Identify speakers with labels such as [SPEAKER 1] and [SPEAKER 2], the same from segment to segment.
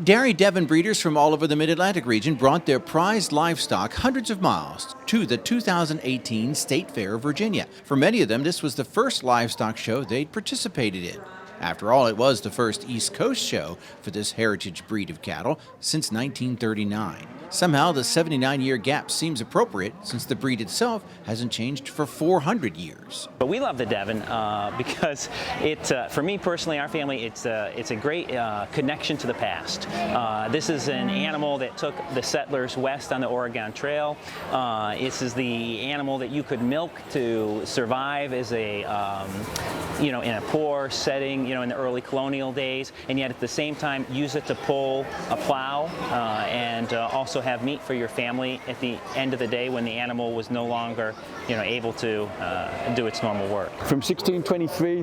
[SPEAKER 1] Dairy Devon breeders from all over the Mid-Atlantic region brought their prized livestock hundreds of miles to the 2018 State Fair of Virginia. For many of them, this was the first livestock show they'd participated in. After all, it was the first East Coast show for this heritage breed of cattle since 1939. Somehow, the 79-year gap seems appropriate since the breed itself hasn't changed for 400 years.
[SPEAKER 2] But we love the Devon because for me personally, our family, it's a great connection to the past. This is an animal that took the settlers west on the Oregon Trail. This is the animal that you could milk to survive as a, in a poor setting, in the early colonial days, and yet at the same time use it to pull a plow and also have meat for your family at the end of the day when the animal was no longer, able to do its normal work.
[SPEAKER 3] From 1623,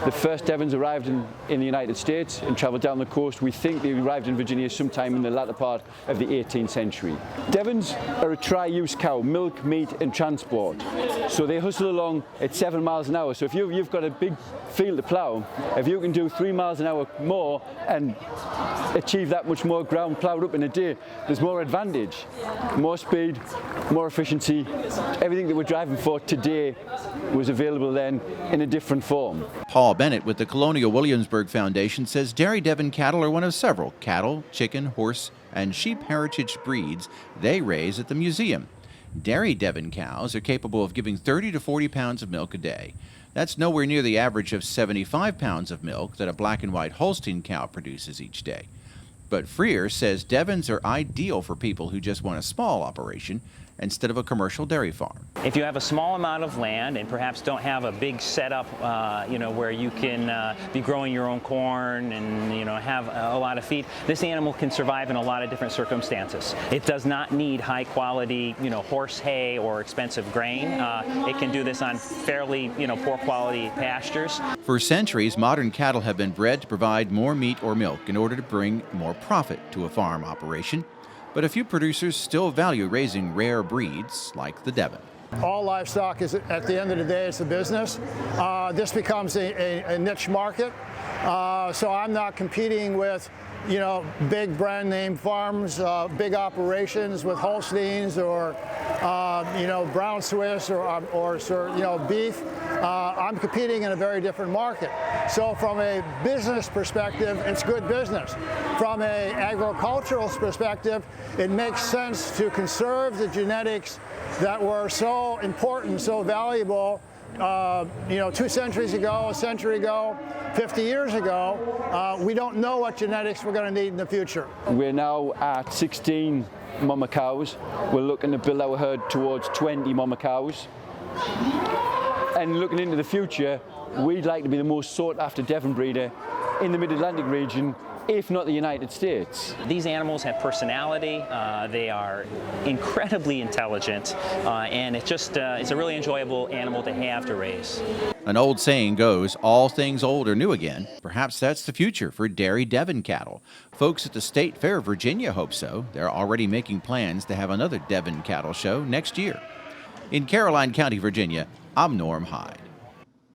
[SPEAKER 3] the first Devons arrived in the United States and traveled down the coast. We think they arrived in Virginia sometime in the latter part of the 18th century. Devons are a tri-use cow: milk, meat and transport. So they hustle along at 7 miles an hour. So if you've got a big field to plow, if you can do 3 miles an hour more and achieve that much more ground plowed up in a day, there's more advantage, more speed, more efficiency. Everything that we're driving for today was available then in a different form.
[SPEAKER 1] Paul Bennett with the Colonial Williamsburg Foundation says dairy Devon cattle are one of several cattle, chicken, horse, and sheep heritage breeds they raise at the museum. Dairy Devon cows are capable of giving 30 to 40 pounds of milk a day. That's nowhere near the average of 75 pounds of milk that a black and white Holstein cow produces each day. But Freier says Devons are ideal for people who just want a small operation instead of a commercial dairy farm.
[SPEAKER 2] If you have a small amount of land and perhaps don't have a big setup, where you can be growing your own corn and have a lot of feed, this animal can survive in a lot of different circumstances. It does not need high quality, horse hay or expensive grain. It can do this on fairly, poor quality pastures.
[SPEAKER 1] For centuries, modern cattle have been bred to provide more meat or milk in order to bring more profit to a farm operation. But a few producers still value raising rare breeds like the Devon.
[SPEAKER 4] All livestock is, at the end of the day, it's a business. This becomes a niche market. So I'm not competing with, big brand name farms, big operations with Holsteins or, Brown Swiss or beef. I'm competing in a very different market. So from a business perspective, it's good business. From an agricultural perspective, it makes sense to conserve the genetics that were so important, so valuable, 2 centuries ago, a century ago, 50 years ago. We don't know what genetics we're going to need in the future.
[SPEAKER 3] We're now at 16 mama cows. We're looking to build our herd towards 20 mama cows. And looking into the future, we'd like to be the most sought after Devon breeder in the Mid-Atlantic region, if not the United States.
[SPEAKER 2] These animals have personality, they are incredibly intelligent, and it's a really enjoyable animal to have to raise.
[SPEAKER 1] An old saying goes, all things old are new again. Perhaps that's the future for dairy Devon cattle. Folks at the State Fair of Virginia hope so. They're already making plans to have another Devon cattle show next year. In Caroline County, Virginia, I'm Norm Hyde.